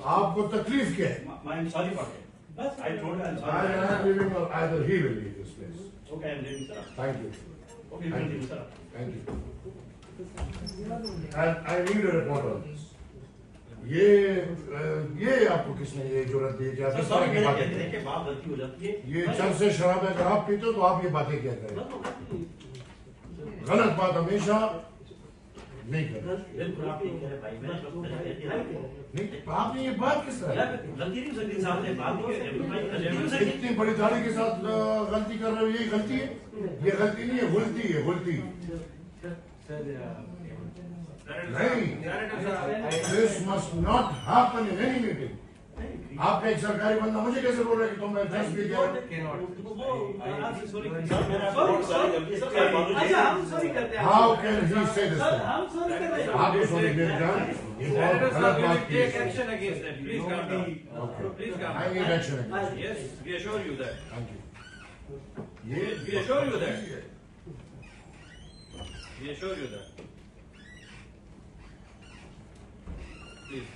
आपको तकलीफ क्या है? I am sorry for it. I told her I am I sorry. am leaving, or either he will leave this place. Okay, I am leaving, sir. Thank you. Okay, you can leave, sir. Thank you. And I need a report on this. ये आपको किसने ये जुर्रत दी कि आप इस तरह की बातें करें? देखिए बात गलती हो जाती है। ये जब से शराब अगर आप पीते हो तो आप ये बातें क्या करें? गलत बात हमेशा नहीं करें। बिल्कुल आप ठीक कह रहे भाई, मैं नहीं, आपने ये बात किस तरह? गलती नहीं हो सकती साहब ने बात की है। इतनी बड़ी दाढ़ी के साथ गलती कर रहे हो, ये गलती है? ये गलती नहीं है, गुलती है, गुलती। नहीं, this must not happen in any meeting. आप एक सरकारी बंदा मुझे कैसे बोल रहे कि तुम मैं दस भी अच्छा हम सॉरी करते हैं। How can he say this? Sir हम सॉरी कर रहे हैं। आप तो सॉरी कर जान, ये बहुत गलत बात की है। action against them. Please calm down. Okay. Please calm I down. need action against it. Yes, we assure you that. Thank you. We assure you that. We assure you that. Please.